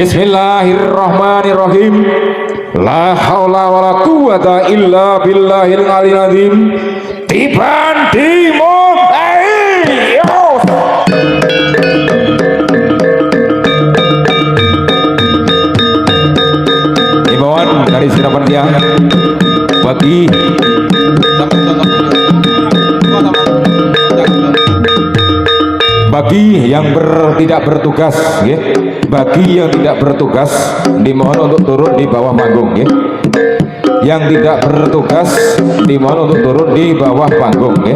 Bismillahirrahmanirrahim. La haula wala quwata illa billahil aliyil azim. Tiban dimo imbauan dari sirapan dia bagi yang tidak bertugas ya. Bagi yang tidak bertugas dimohon untuk turun di bawah panggung ya. Yang tidak bertugas dimohon untuk turun di bawah panggung ya.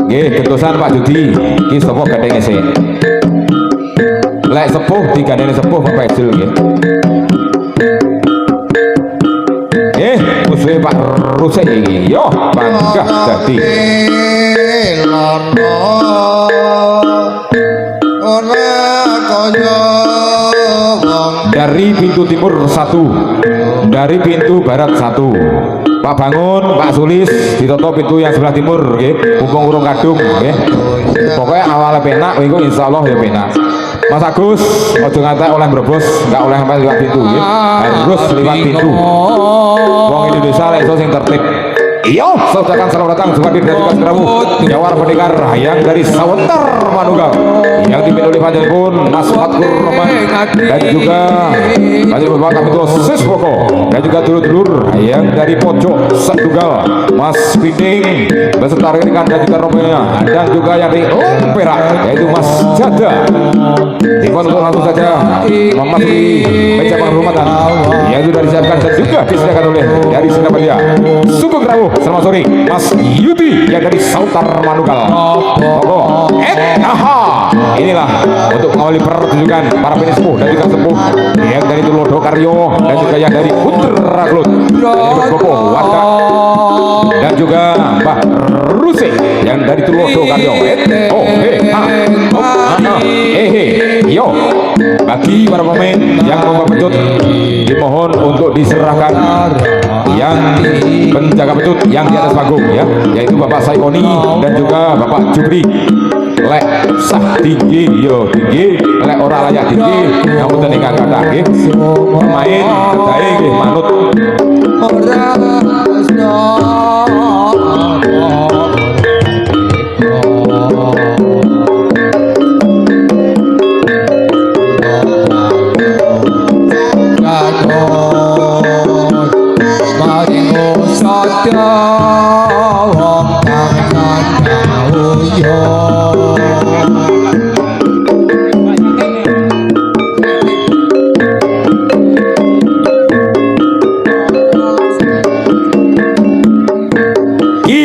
Nggih, gentosan Pak Judi iki sapa gadenge sik. Lek sepuh digandeng sepuh Bapak Ijul nggih. Musuhe Pak Rusek iki yo bangga dadi dari pintu timur 1, dari pintu barat 1. Pak Bangun, Pak Sulis ditutup pintu yang sebelah timur nggih, mumpung urung kadung nggih. Pokoknya awalnya penak iku insyaallah ya penak. Mas Agus, ojo ngantek oleh Brebes, enggak oleh sampai lewat pintu nggih. Harus lewat pintu. Wong Indonesia lek iso sing tertib. Iya, saudara selamat datang juga di Dekat Kerawu Jawar Pendekar yang dari Sawentar Manunggal yang dipimpin oleh panjenengan Mas Fatkur Roman dan juga panjenengan Bapak Kapitulo Siswoko dan juga dulur-dulur yang dari Pojok Sedugal Mas Pinding beserta rekan dan juga rombongannya dan juga yang dari Perak yaitu Mas Jada. Dimohon untuk langsung saja memasuki meja penghormatan yang sudah disiapkan dan juga disediakan oleh dari Singapura Sugeng Kerawu. Selamat sore Mas Yudi yang dari Sautar Manunggal. Inilah untuk mengawali pertunjukan para penispuh dan juga sepuh yang dari Tulodo Karyo dan juga yang dari Putra Klut dan juga Mbah Rusek yang dari Tulodo Karyo. Yo, bagi para pemain yang mau pencut dimohon untuk diserahkan yang penjaga pencut yang di atas panggung ya, yaitu Bapak Saikoni dan juga Bapak Jubri. Lek sah tinggi yo tinggi, lek ora layak tinggi ngapunten ingkang kathah nggih. Pemain kedahe nggih manut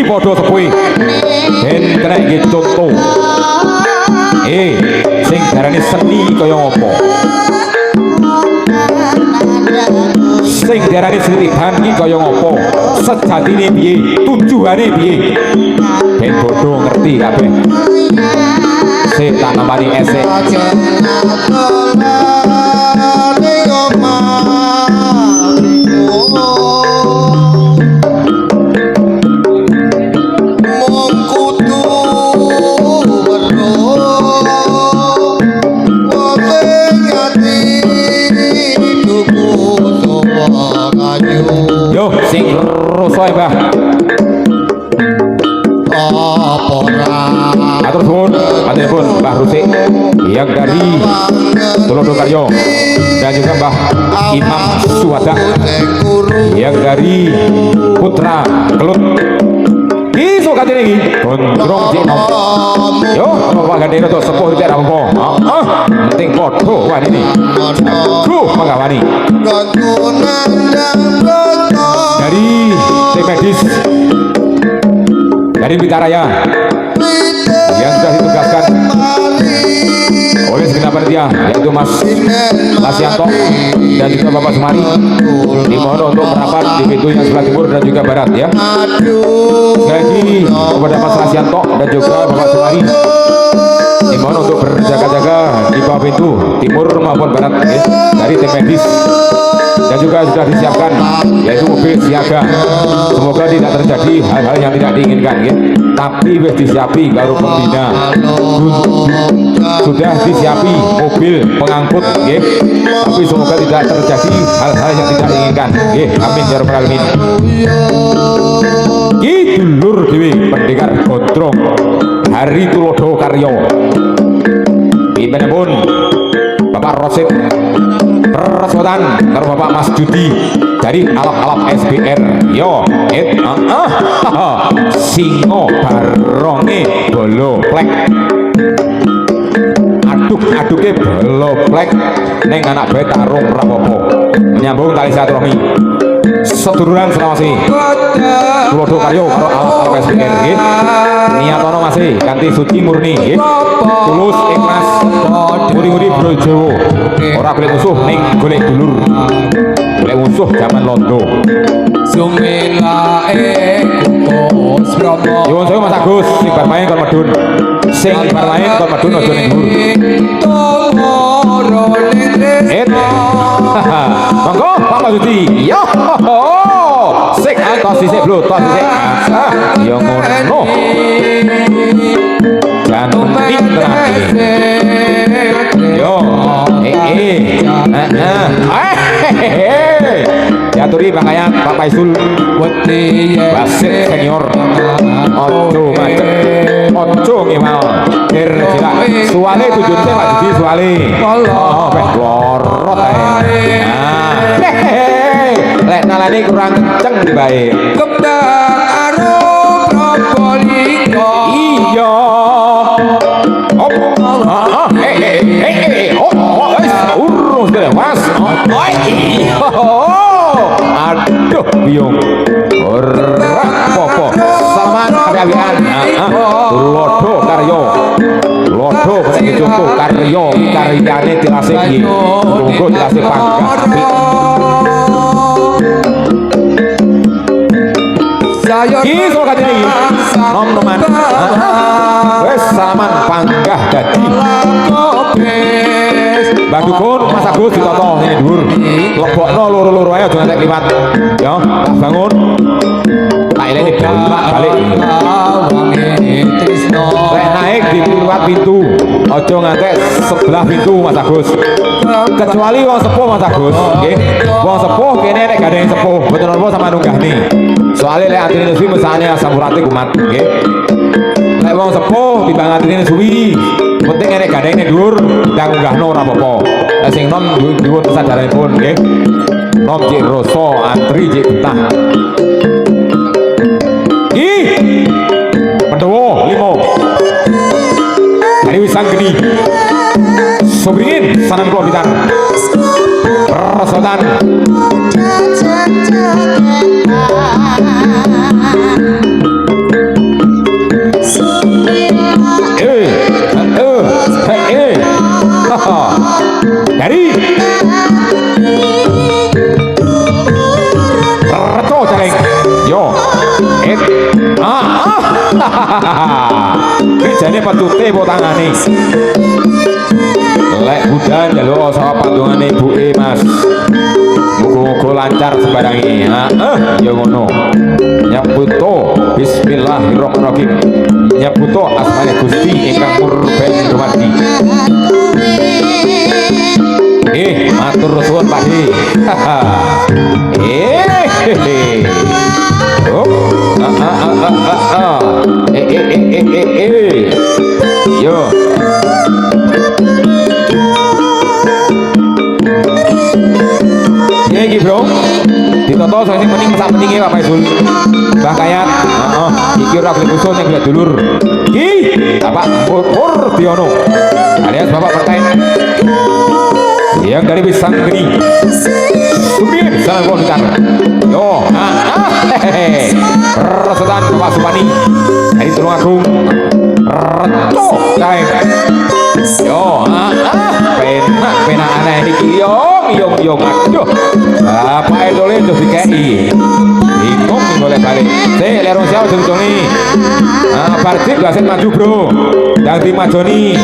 podo sepuh ben kena iki contoh sing darane seni kaya ngopo sing darane seniban iki kaya ngopo sejatine piye tujuane piye ben bodoh ngerti kabeh setan namani esek sing rusoy Mbah. Atur suwun panjenengan Mbah Rusek yang dari Tulodo Karyo dan juga Mbah Imam Suwada yang dari Putra Kelut. Ki sok katene iki gondrong sik nom. Yo, apa gadene to sepuh iki ora apa. Penting padha wani iki. Duh, mangawani. Dari tim medis dari Bitaraya yang sudah ditugaskan oleh segenap panitia yaitu Mas Lasianto dan juga Bapak Sumari dimohon untuk merapat di pintu yang sebelah timur dan juga barat ya. Lagi kepada Mas Lasianto dan juga Bapak Sumari dimohon untuk berjaga-jaga di bawah pintu timur maupun barat ya, dari tim medis dan juga sudah disiapkan yaitu mobil siaga. Semoga tidak terjadi hal-hal yang tidak diinginkan ya. Tapi wis disiapi karo pembina, sudah disiapi mobil pengangkut ya. Tapi semoga tidak terjadi hal-hal yang tidak diinginkan ya. Amin ya rabbal alamin. Ki dulur dewi pendekar Gondrong Hari Tulodo Karyo pun Bapak Rosid Resodan karo Bapak Mas Judi dari alap-alap SBR yo singo baronge bolo plek aduk-aduke bolo plek neng anak bae tarung rapopo menyambung tali silaturahmi seduluran selawasi Tulodo Karyo karo alap-alap SBR nggih niatono masih kanthi suci murni nggih tulus ikhlas muri-muri brojowo ora golek musuh ning golek dulur golek musuh zaman londo sumelae kukus bromo nyuwun sewu Mas Agus sing bar main kon medun sing bar main kon medun aja ning dhuwur monggo Pak Suci yo sik tos sik bro tos sik yo ngono dan penting yo diaturi pakaian Pak Paisul Basik senior ojo macet ojo ngimal dirjilak suale tujuannya Pak Judi suale oh beh lorot lek nalani kurang kenceng baik kembang arum Probolinggo iya urus deh mas aduh biung popo sama kawian Tulodo Karyo Tulodo pada contoh Karyo karyane dirasih piye monggo dirasih panggah apik iki sok katene nom-noman wis salaman panggah dadi Mbak Dukun Mas Agus ditoto ini dhuwur lebokno loro-loro ae aja ngantek liwat ya tak bangun tak ileni balik lek naik di liwat pintu aja ngantek sebelah pintu Mas Agus kecuali wong sepuh Mas Agus nggih wong sepuh kene nek gandeng sepuh mboten napa sama nunggahne soalnya lek atine suwi mesane asam urate kumat nggih lek wong sepuh timbang atine suwi penting nek gandenge dhuwur ndang unggahno ora apa-apa lek sing nom dhuwur kesadaranipun nggih nom cek rasa antri cek betah ih Pendowo 5 dari Wisang Geni Sobringin Sanan Kula Blitar Resodan dari Reto Jareng yo kerjanya petute potangane lek hudan jaluk sawah pandungane ibuke mas muga-muga lancar sembarange ya ngono nyaputo bismillahirrahmanirrahim nyaputo asmane Gusti ingkang murben dumadi matur suwun Pakde yo iki bro ditoto sing penting sak pentinge Pak Paisul Mbah Kayat iki ora gelem usul ning dulur iki Bapak Purdiono alias Bapak Pertek yang dari Wisang Geni Supir Sanan Kula Blitar yo Resodan Bapak Supani dari Tulungagung Reto Jareng yo penak aneh iki yong aduh apa idole terus dikei bingung boleh balik sik lerong siapa jeng-jengi Parjik wasit maju bro yang dimajoni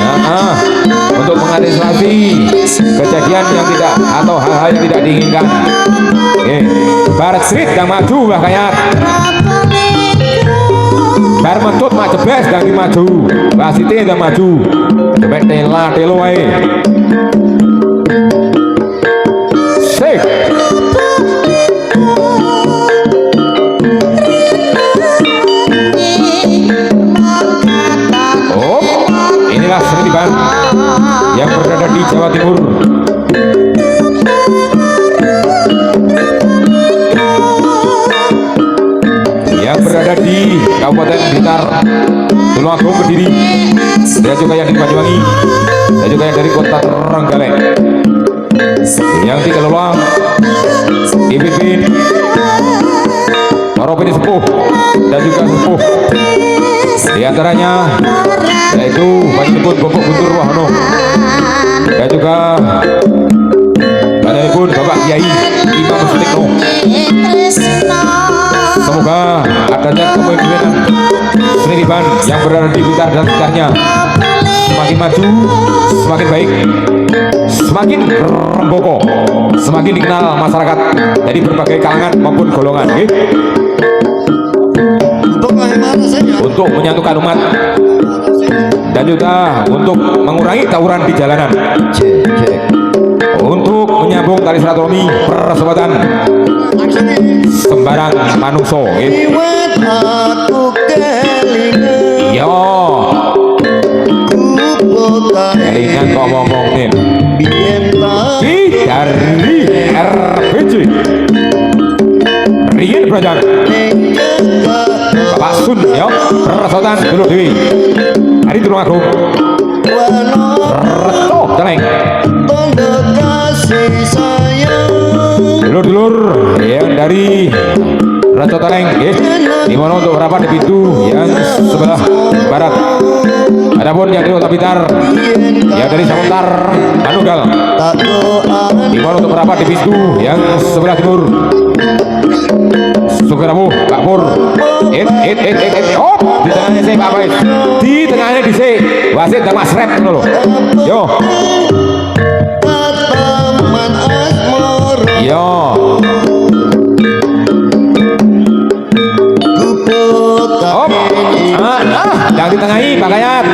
untuk mengantisipasi kejadian yang tidak atau hal-hal yang tidak diinginkan Parjik yang maju Mbah Kayat bar mentut mak jebes yang dimaju wasite yang maju jebet tela telo wae sik inilah seniman yang berada di Jawa Timur yang berada di Kabupaten Blitar Tulungagung Kediri dan juga yang di Banyuwangi dan juga yang dari Kota Trenggalek yang dikelola dipimpin para sepuh dan juga sepuh di antaranya yaitu Panjenengan Bapak Guntur Wahono dan juga Panjenengan Bapak Kiai Imam Sutikno. Semoga adanya kepemimpinan seniman yang berada di Blitar dan sekitarnya semakin maju, semakin baik, semakin remboko, semakin dikenal masyarakat dari berbagai kalangan maupun golongan untuk menyatukan umat dan juga untuk mengurangi tawuran di jalanan, untuk menyambung tali silaturahmi persahabatan sembarang manusia yo kelingan kok ngomongin dari RPJ Rien Brajan Bapak Sun yo persahabatan dulu dewi hari Tulungagung Reto Celeng dulur-dulur yang dari Reto Celeng di mana untuk rapat di pintu yang sebelah barat. Adapun yang dari Kota Blitar yang dari Samuntar Manunggal di mana untuk rapat di pintu yang sebelah timur. Sugeramu Pak Pur oh di tengahnya saya Pak Bais di tengahnya di saya wasit dan Mas Red dulu yo yang ditengahi Pak Kayat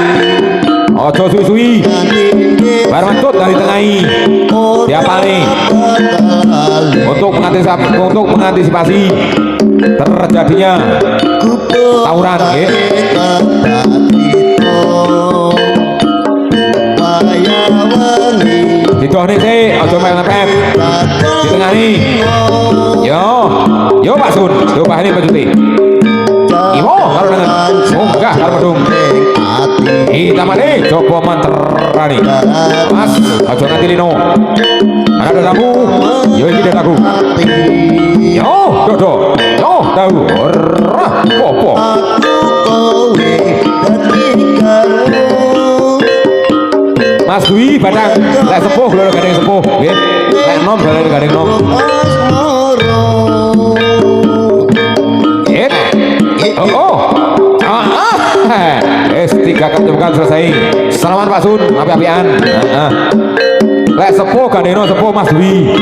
ojo suwi-suwi bar mentut yang ditengahi siapa nih untuk mengantisipasi terjadinya tawuran didohne sih ojo mepet ditengahi yo Pak Sun coba ini Pak Juti Iwo karo dengan munggah karo medung kita mane coba mantrani Mas aja nganti lino ada tamu yo iki dataku yo dodo yo tahu ora popo Mas Dwi Badang lek sepuh lho gandeng sepuh nggih lek nom dalane gandeng nom tiga ketemukan selesai salaman Pak Sun api-apian lek sepuh gandeng sepuh Mas Dwi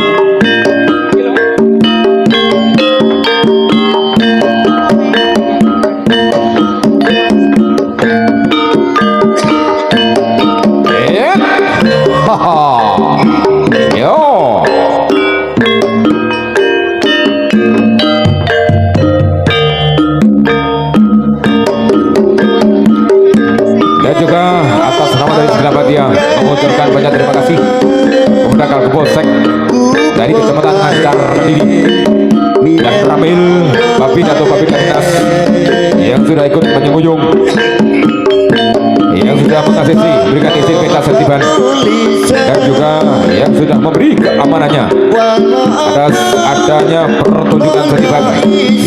mengucapkan banyak terima kasih kepada Kapolsek dari Kecamatan Ancar Kediri dan Ramil Babin atau Babin Dinas yang sudah ikut menyembunyikan yang sudah mengasisi berikan izin peta setiban dan juga yang sudah memberi keamanannya atas adanya pertunjukan setiban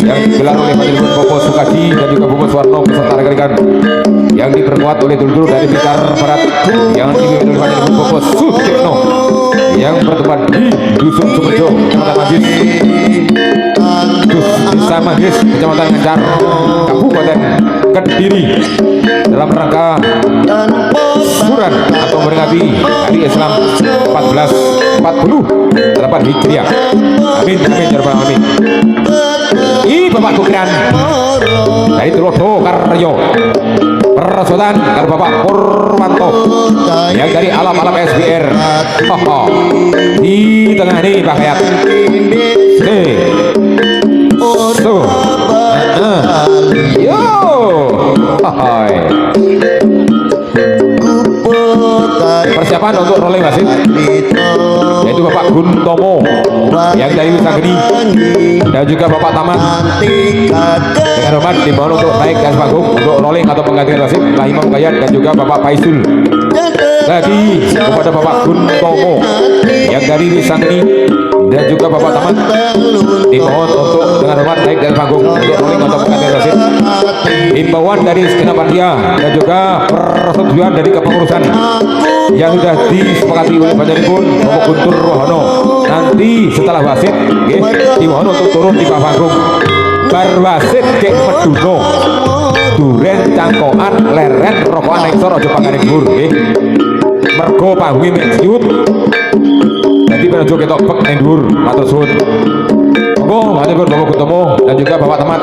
yang digelar oleh Panjenengan Bapak Sukaji dan juga Bapak Suwarno beserta rekan-rekan yang diperkuat oleh dulur dari Blitar Barat yang dipimpin oleh Panjenengan Bapak Sutikno yang bertempat di Dusun Sumerjo, Kecamatan Majid, Desa Desa Manggis, Kecamatan Ngancar, Kabupaten Kediri, dalam rangka syukuran atau memperingati Hari Islam 1448 Hijriah. Amin, amin, ya rabbal alamin. Bapak Tukiran dari Tulodo Karyo, Persodan dari Bapak Purwanto yang dari alam-alam SBR. Di tengah ini Pak Hayat. Yo, persiapan untuk rolling wasit yaitu Bapak Guntomo yang dari Wisageni dan juga Bapak Taman dengan hormat dimohon untuk naik ke atas panggung untuk rolling atau penggantian wasit Pak Imam Kayat dan juga Bapak Paisul. Lagi kepada Bapak Guntomo yang dari Wisageni dan juga Bapak Taman dimohon untuk dengan hormat naik dari panggung untuk rolling atau penggantian wasit. Himbauan dari Segenapanitia dan juga persetujuan dari kepengurusan yang sudah disepakati oleh Banjaripun Bapak Guntur Wahono. Nanti setelah wasit dimohon untuk turun di panggung. Bar wasit kek Meduno duren cangkokan leren rokokan eksor aja pangane dhuwur nggih. Mergo panggunge mek ciut. Jadi menuju ketok pek ning dhuwur matur suwun. Monggo matur Bapak Guntomo dan juga Bapak Tamat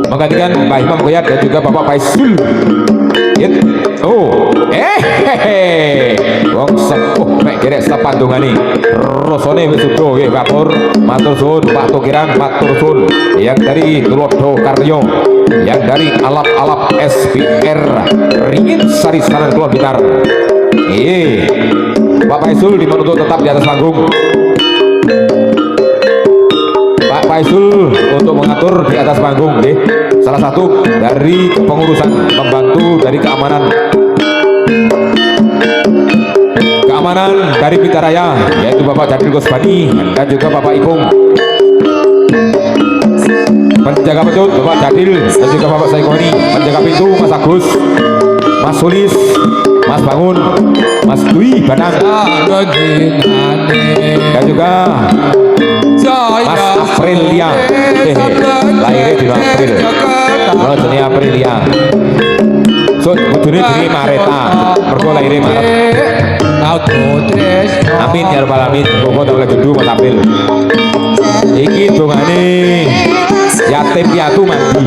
menggantikan Pak Imam Koyat dan juga Bapak Paisul. Wong sepuh mek gerek sepandungane rasane wis udo nggih Kapur. Matur suwun Pak Tukiran, matur suwun yang dari Tulodo Karyo, yang dari alap-alap SPR Ringin Sari Saran Kulon Blitar. Pak Paisul dimohon untuk tetap di atas panggung. Pak Paisul untuk mengatur di atas panggung deh. Salah satu dari pengurusan membantu dari keamanan dari Pitaraya yaitu Bapak Jadil Gosbani dan juga Bapak Ipung. Penjaga petut Bapak Jadil dan juga Bapak Saikoni. Penjaga pintu Mas Agus, Mas Sulis, Mas Bangun, Mas Dwi Banang dan juga Mas Aprilia. Lahirnya di April. Kalau jenis Aprilia. So, bujune jenis Mareta. Mergo lahirnya Maret. Amin ya rabbal alamin. Pokok tak boleh jodoh Mas April. Iki dongane yatim piatu mandi.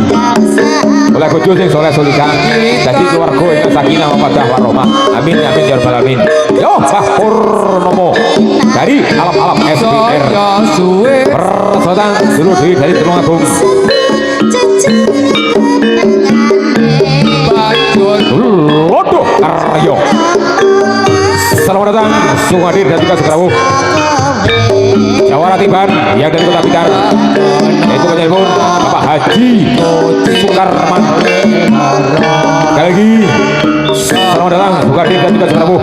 Oleh bojo sing soleh solikan. Dadi keluarga ingkang sakinah mawaddah warahmah. Amin amin ya rabbal alamin. Yo Pak Purnomo dari alam-alam SPR. Persodan dulu dari Tulungagung. Lodo Karyo. Selamat datang Suhadir dan juga Sekrawu Jawa Ratiban yang dari Kota Blitar yaitu Banjaripun Bapak Haji Sukarman. Sekali lagi selamat datang Suhadir dan juga Sekrawu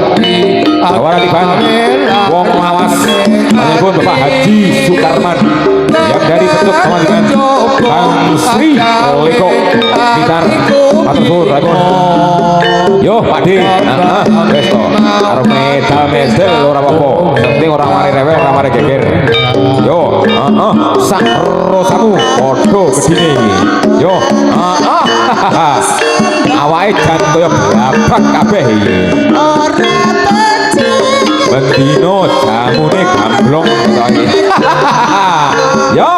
Jawa Ratiban Wong Lawas Banjaripun Bapak Haji Sukarman yang dari bentuk sama dengan Bang Sri Leko Blitar. Matur suwun Raipun. Yo Pak D, wes to. Arep medal ora apa-apa. Penting ora mari rewel, ora mari geger. Yo, sak rosamu padha gedine iki. Yo, awake jan kaya babak kabeh iki. Bendino jamune gamblong to iki. Yo,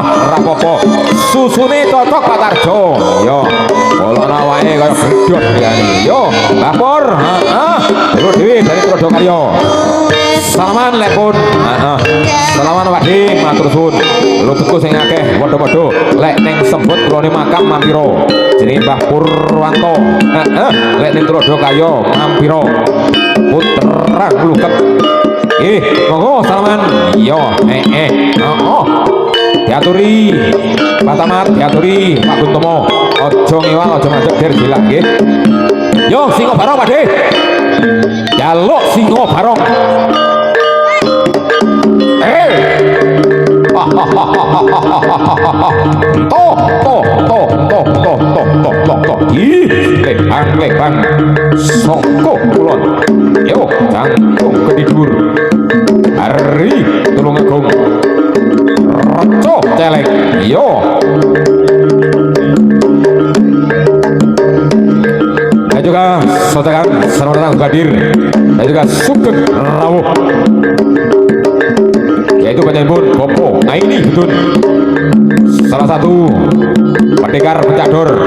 ora apa-apa. Susune cocok Pak Tarjo. Yo, polone awake kaya gedhot liyane. Yo, Mbah Pur, terus dhewe dari Tulodo Karyo. Salaman lepun. Salaman Wadi matur suwun. Luputku sing akeh padha-padha lek ning Sembut kulone makam mampira. Jenenge Mbah Purwanto. Lek ning Tulodo Karyo mampira. Putra Kluket. Monggo salaman. Yo, diaturi Pak Tamat, diaturi Pak Guntomo. Aja ngewang, aja mandek der bilang nggih. Yo singo barong Pak De. Jaluk singo barong. Lebang soko kulon. Yo jangkung kedidur. Hari Tulungagung. Roco celeng yo dan juga sotekan selamat datang hadir dan juga Sugeng Rawuh yaitu penyanyi Bopo. Nah ini betul salah satu pendekar pencador,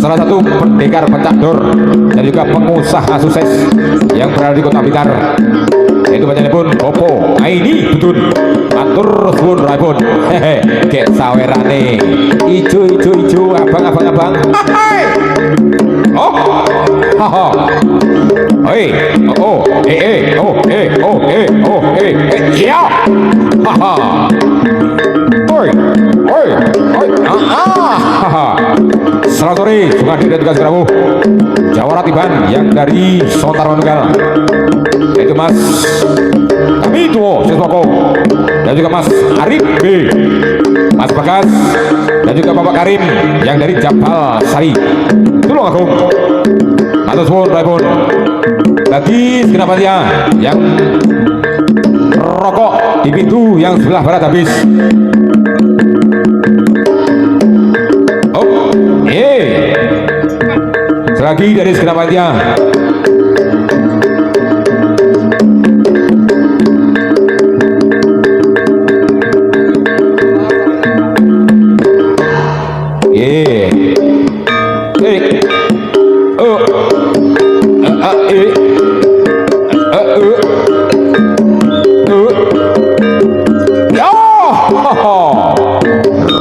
salah satu pendekar pencador dan juga pengusaha sukses yang berada di Kota Blitar, yaitu penyanyi Bopo. Nah ini betul atur suwun raipun hehe kek sawerane ijo abang oh haha oi oh iya haha oi haha selamat sore Sugandi dan tugas Rawuh Jawara Tiban yang dari Sontar Manunggal, yaitu Mas kami Tuo Siswoko dan juga Mas Arif B, Mas Bagas dan juga Bapak Karim yang dari Jabal Sari Tulung Agung. Matur suwun raipun bagi segenap panitia yang rokok di pintu yang sebelah barat habis. Oh selagi dari segenap panitia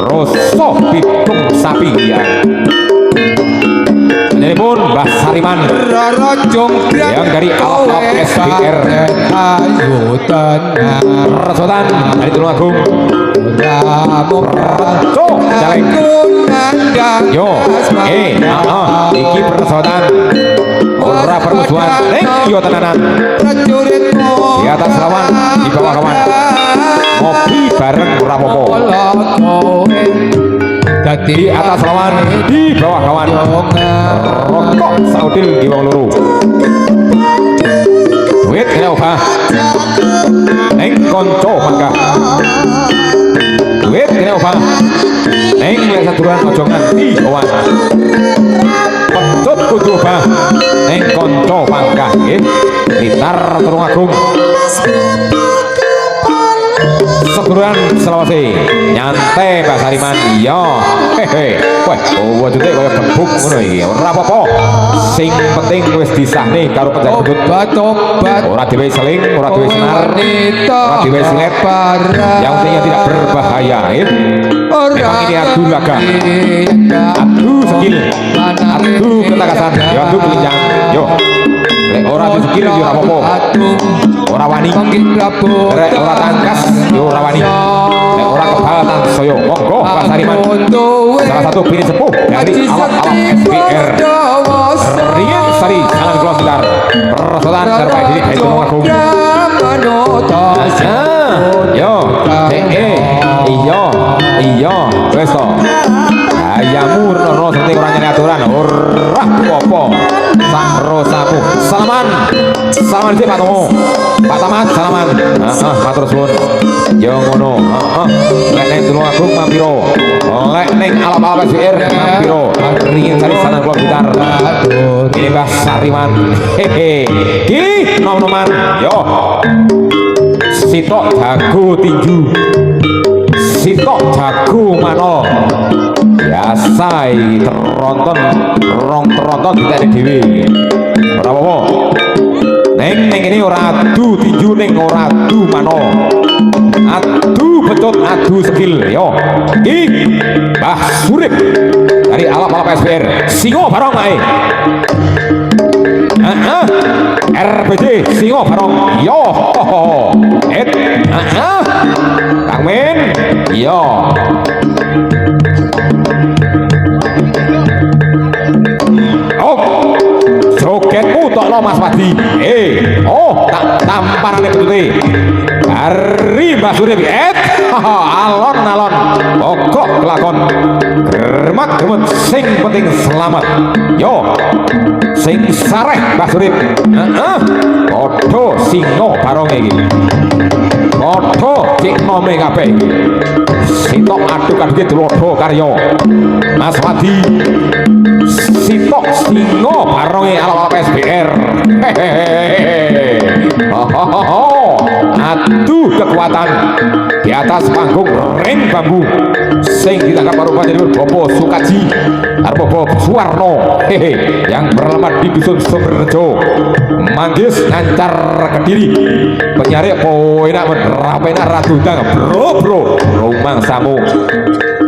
Rosso pitung sapi ya. Ini pun Mbah Sariman yang dari Alap SBR Resotan dari Tulungagung Reso Jaleng yo iki persotan ora permusuhan ning yo tenanan di atas lawan di bawah kawan ngopi bareng ora apa-apa di atas lawan di bawah kawan rokok saudil di wong loro duit kena obah neng konco mangga duit kena obah neng lek saduran ojo nganti owan pecut kudu obah neng konco mangga nggih Blitar Tulungagung seduran Selawase nyantai Mbak Sariman iya hehe wah wujudnya kaya gebuk ngono iki ora apa-apa sing penting wis disahne karo penjaga gedut ora dhewe seling ora dhewe senar ora dhewe silet yang penting tidak berbahaya memang ini adu laga adu skill adu ketakasan ya adu kelincahan yo lek ora adu skill yo ora apa-apa ora wani lek ora tangkas yo ora wani lek ora kebal soyo monggo Pak Sariman salah satu pilih sepuh dari Alap SBR Ringin Sari Jalan Kulon Blitar Resotan serta diri dari Tulungagung yo iya wes to ayamu rono penting ora nyene aturan ora apa sakrosamu salaman sik Pak Tomo Pak Tamat salaman matur suwun yo ngono lek ning Tulungagung mampiro lek ning Alap SBR mampiro Ringin Sari Jalan Kulon Blitar ini Mbah Sariman hehe ki nom-noman yo sitok jago tinju sitok jago mano biasa teronton tidak ada dewi ora apa-apa neng ini ora adu tinju neng ora adu mano adu becut adu skill yo Mbah Surip dari Alap SBR singo barong ae RPJ singo barong yo Kang Min yo jogetmu tokno Mas Wadi tak tamparane betute dari Mbah Surip alon-alon pokok kelakon germak gemet sing penting selamat yo sing sareh Mbah Surip podo singo barong iki Lodho cik nome kabeh sitok aduk-aduke lodho karya Mas Wadi sitok singo baronge ala PSBR adu kekuatan di atas panggung ring bambu sing ditangkap karo panjenengan Bapak Sukaji karo Bapak Suwarno yang beralamat di Dusun Sumberrejo Manggis Ngancar Kediri penyari poenak menerapena ratu dang bro rumang samu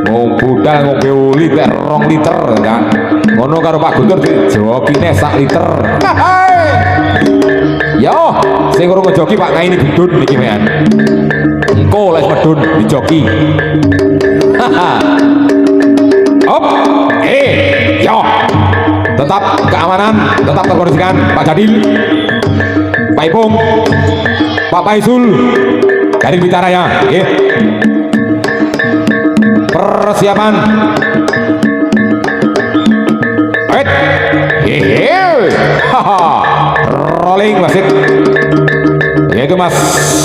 mau budal ngombe uli tek 2 liter kan ngono karo Pak Guntur jokine 1 liter yo sing urung joki Pak Kaini bidun niki mean engko les medun dijoki op yo tetap keamanan tetap terkondisikan Pak Jadil Pak Ipung Pak Paisul dari Bitaraya persiapan rolling wasit yaitu Mas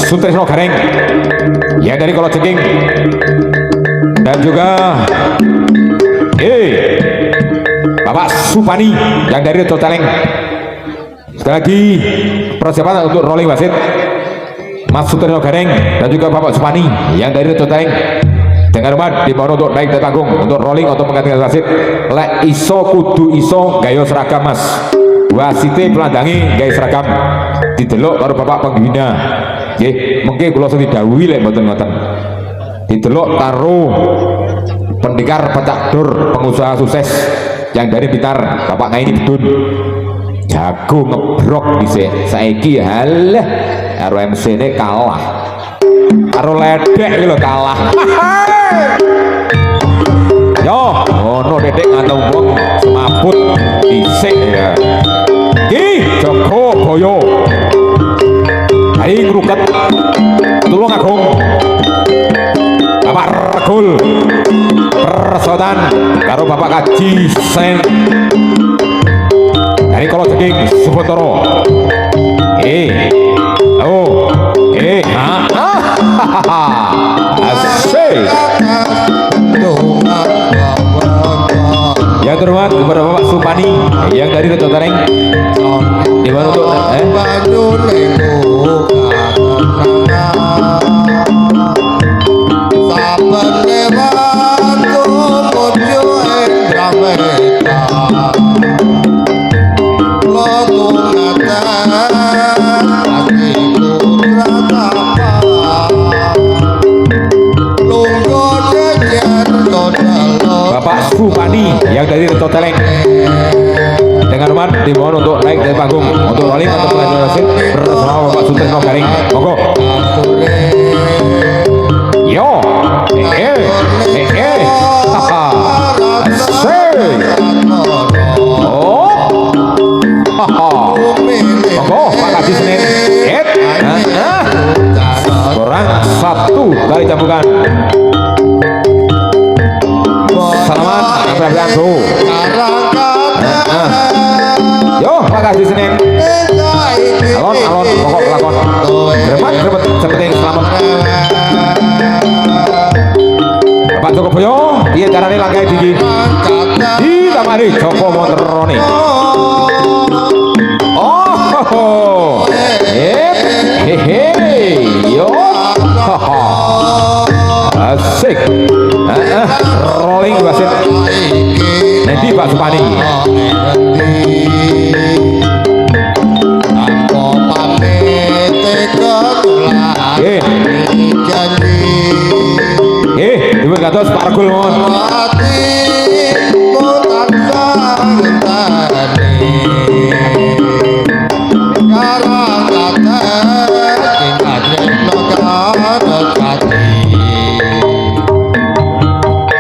Sutrisno Gareng ya dari Kolo Ceking dan juga Bapak Supani yang dari Totaleng. Sekali lagi persiapan untuk rolling wasit Mas Sutrisno Gareng dan juga Bapak Supani yang dari Totaleng. Dengan hormat dimohon untuk naik ke panggung untuk rolling atau menggantikan wasit. Lek iso kudu iso gayo seragam Mas. Wasite pelandangi gayo seragam. Didelok karo Bapak Pengguna. Nggih, mengke kula sing didhawuhi lek mboten-mboten. Didelok karo pendekar pecak dur pengusaha sukses yang dari Blitar Bapak Ngaini Bedun. Jago ngebrok dhisik. Saiki halah karo MC-ne kalah. Karo ledek iki lho kalah. Yo, ngono dedek ngantong wong semaput dhisik ya. Ki Joko Boyo. Aing ngruket. Tulung Agung. Bapak Regul. Persodan karo Bapak Kaji Sen. Dari Kolo Ceking Subotoro. Asik. Yang terhormat kepada Bapak Supani yang dari Rejo Tareng. Di mana untuk Bapak Supani yang dari Rejo Tareng. Dengan hormat dimohon untuk naik dari panggung untuk rolling atau pengadilan wasit bersama Bapak Sutrisno Garing. Monggo. Yo, monggo Pak Kaji Senin. Kurang 1 kali cambukan. Selamat Abraham Bro. Yo Pak Kaji Senin. Alon pokok lakon. Gremet seperti selamat. Bapak Joko Boyo, dia carane langkai tinggi. Ditamani Joko Monteroni. Oh, yo, asik. Rolling wasit. Nanti Pak Supani. Ibu kados Pak Regul mohon.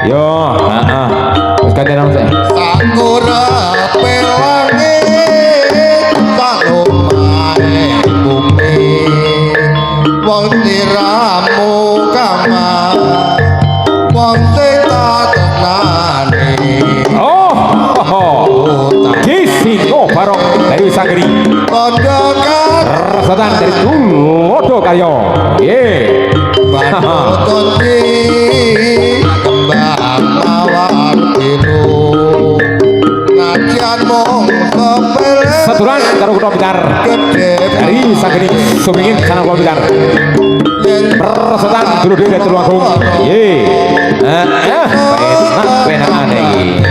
Yo, wis gantian saya. Sakura pelangi tak omahe bumi wong tiramu kamar wong sing tak tenan Rasotan dari Tulodo Karyo. Bandul konci kembang mawar pilu najan mong sepele Seturan karo kutha Blitar gede dari Sageni Sumringin sana kutha Blitar. Rasotan dulu dari Tulungagung. Penak iki.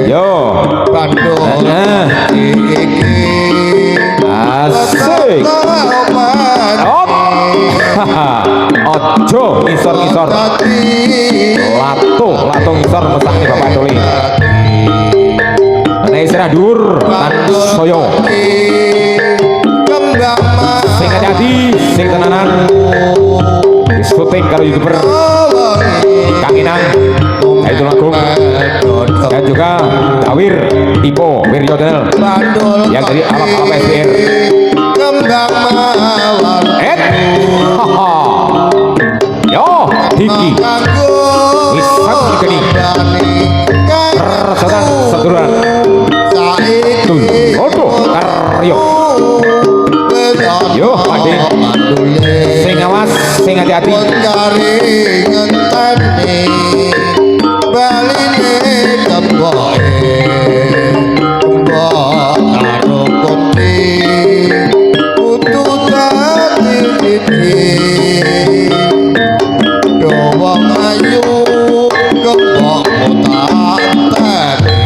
Yo. bandul iki Asik. Op. Ojo ngisor-ngisor. Lato ngisor mesakne Bapak Doli. Nek isirah dhuwur tan soyo. kembang Sing hati sing tenanan. Syuting karo YouTuber Kang Inang dari Tulungagung dan juga Tawir Tipo Wiryo Channel bandul yang dari alap-alap SBR. kembang mawar Haha. Yo, Diki. Wisang Geni. Rasotan Seturan. Tulodo Karyo. Yo, Pakde. Sing awas, sing hati-hati. Cari ngenteni baline temboke mbok karo kunti kudu dadi titi do wong ayu kembok tanteni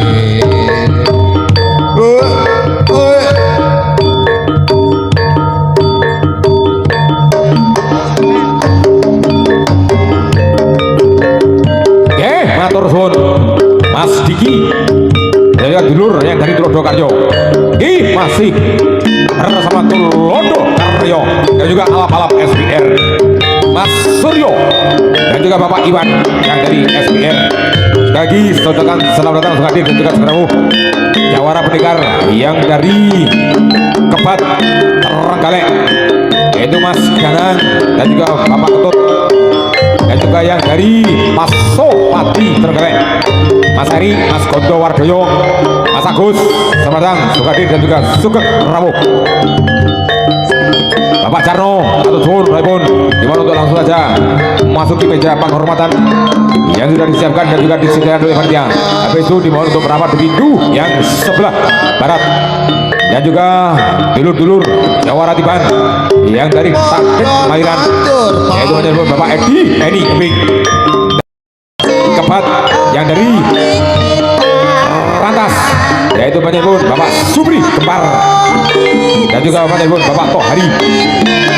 Matur suwun Mas Diki saya dulur yang dari Tulodo Karyo. Masih bersama Tulodo Karyo dan juga alap-alap SBR Mas Suryo dan juga Bapak Iwan yang dari SBR. Lagi saudakan selamat datang hadir dan juga segera jawara pendekar yang dari Kebat Trenggalek yaitu Mas Ganan dan juga Bapak Ketut dan juga yang dari Pasopati Trenggalek Mas Heri, Mas Gondo Wardoyo, Mas Agus, selamat datang Sukadir dan juga Sugeng Rawuh. Bapak Carno, atau Sun, Raibun, dimana untuk langsung saja memasuki meja penghormatan yang sudah disiapkan dan juga disediakan oleh panitia. Habis itu dimana untuk merapat di pintu yang sebelah barat dan juga dulur-dulur Jawara Tiban yang dari Sakit Mahiran yaitu menyebut Bapak Edi Keping Kebat yang dari Rantas yaitu menyebut Bapak Supri Kempar dan juga menyebut Bapak Tohari.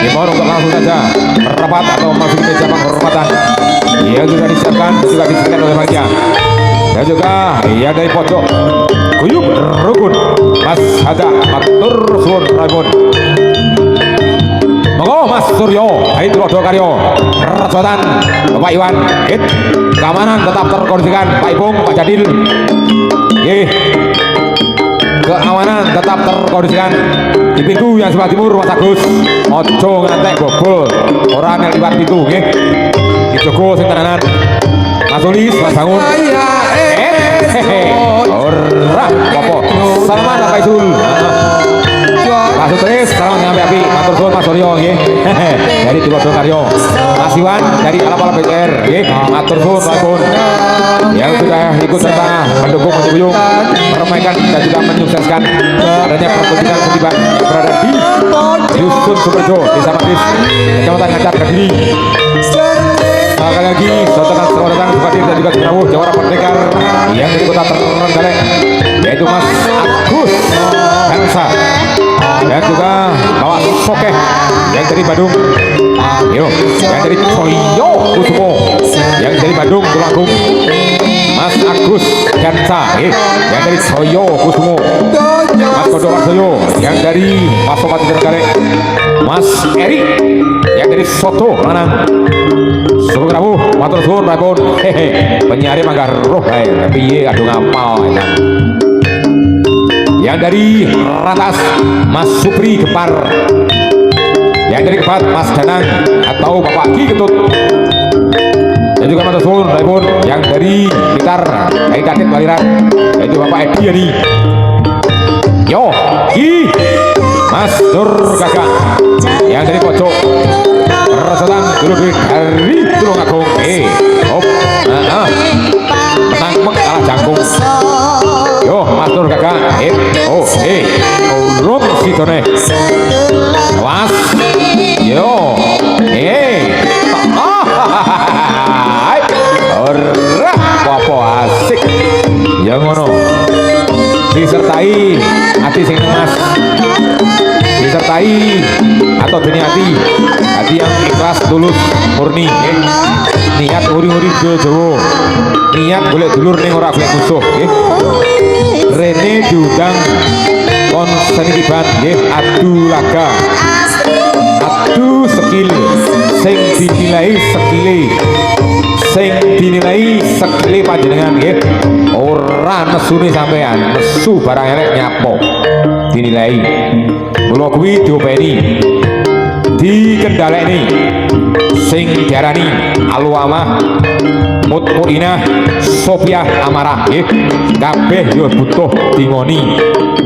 Dimohon untuk langsung saja merapat atau masuk ke meja penghormatan yang sudah disiapkan dan juga disediakan oleh panitia. Dan juga yang dari pojok Guyub Rukun Mas Hada Matur Suwun Raibun. Monggo Mas Suryo dari Tulodo Karyo. Rasotan Bapak Iwan. Keamanan tetap terkondisikan Pak Ipung, Pak Jadil. Keamanan tetap terkondisikan di pintu yang sebelah timur Mas Agus. Ojo ngantek bobol orang yang liwat pintu nggih. Dijogo sing tenanan. Mas Ulis, Mas Bangun. Ora apa. Salaman Pak Isul. Pak Sutris, salam dengan api. Matur suwun Mas Suryo nggih. Dari Tulodo Karyo. Mas Iwan dari alap-alap BCR nggih. Matur suwun Raibun. Yang sudah ikut serta mendukung menyuyung meramaikan dan juga menyukseskan adanya pertunjukan seniman berada di Dusun Sumerjo, Desa Matis, Kecamatan Ngacar, Kediri. Sekali lagi, saudakan selamat datang Sukadir dan juga Semerawuh Jawara Pendekar yang dari Kota Trenggalek yaitu Mas Agus Hansa dan juga Bapak Sokeh yang dari Bandung. Yang dari Coyo Kusumo yang dari Bandung Tulungagung. Mas Agus Hansa yang dari Coyo Kusumo. Mas Gondo Wardoyo yang dari Pasopati Trenggalek. Mas Eri yang dari Soto Lanang. Sugeng Rawuh matur suwun Raibun. Penyiari mangga roh bae piye adu ngapal enak. Yang dari Rantas Mas Supri Gempar. Yang dari Kebat Mas Danang atau Bapak Ki Ketut. Dan juga matur suwun Raibun yang dari Blitar dari Katit Kelahiran yaitu Bapak Edi Yani. Yo Ki Mas Nur Gagak punya hati yang ikhlas tulus murni nggih. Niat uri-uri Jawa, niat golek dulur ning ora golek musuh nggih. Rene diundang kon senikiban nggih, adu laga, adu skill sing dinilai skile, sing dinilai skile panjenengan nggih. Ora nesune sampean, nesu barang elek nyapo dinilai. Mula kuwi diopeni, dikendhaleni sing diarani Aluamah, Mutmuinah, Sofiah Amarah nggih. Kabeh yo butuh dingoni,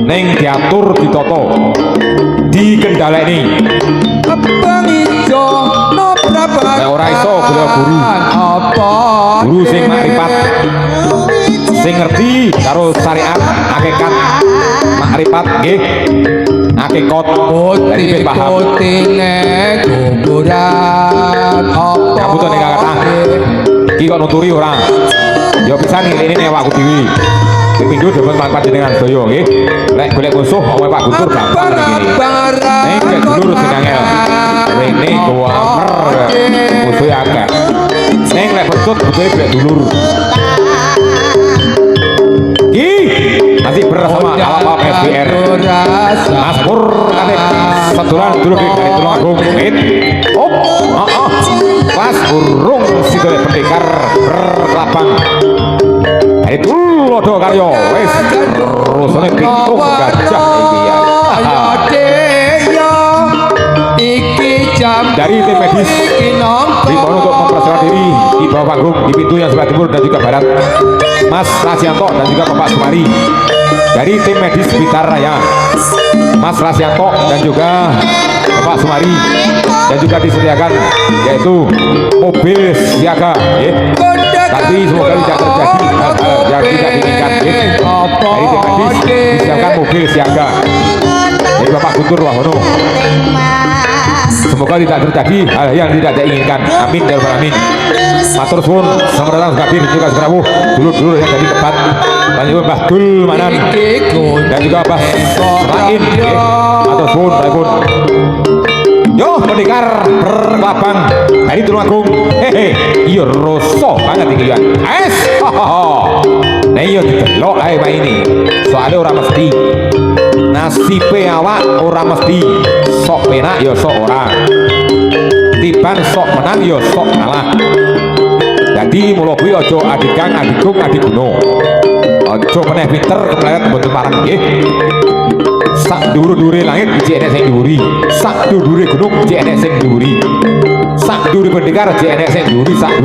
ning diatur ditata, dikendhaleni. Abang ijo nobrabak Nek ora iso golek guru, apa guru sing makrifat, sing ngerti karo syariat, hakikat, makrifat nggih. Hakikat dari ben paham. putine kuburan apa Ya butuh ning kata. Iki kok nuturi ora. Ya pisan ini nek awakku dhewe. Pindho demen panjenengan sedaya nggih. Lek golek musuh omahe Pak Guntur gampang iki. Ning gek dulur sing angel. Rene gowo amer. Musuh akeh. Ning lek becut butuhe golek dulur. Nanti bersama Alapa FBR Mas Pur kate setulan dulu dari Tulung Agung Mas burung sidole pendekar berkelapang itu lodo karyo wis rusane pintu gajah iki ya dari tim medis dibangun untuk mempersiapkan diri di bawah panggung di pintu yang sebelah timur dan juga barat Mas Rasianto dan juga Bapak Sumari dari tim medis Blitar Raya. Mas Rasianto dan juga Bapak Sumari dan juga disediakan yaitu mobil siaga tapi semoga tidak terjadi hal-hal yang tidak diinginkan dari tim medis disiapkan mobil siaga dari Bapak Guntur Wahono. Semoga tidak terjadi hal yang tidak diinginkan. Amin ya rabbal alamin. Matur suwun selamat datang hadir juga seprawu dulur-dulur yang jadi tempat lanjut Mbah Dul Manan dan juga Mbah Rain matur suwun pripun. Yo pendekar berkelabang dari Tulung Agung. Hehe, iya rasa banget iki ya. Es. Nah iya didelok ae Pak ini. Soalnya ora mesti nasibe awak ora mesti sok penak ya sok ora. Tiban sok menang ya sok kalah. Jadi mula kuwi aja adikang adikung adiguno. Aja meneh pinter kepleset mboten parang nggih. Sak dhuwur-dhuwure langit iki enek sing dhuwuri. Sak dhuwure gunung iki enek sing dhuwuri. Sak dhuwure pendekar iki enek sing dhuwuri sak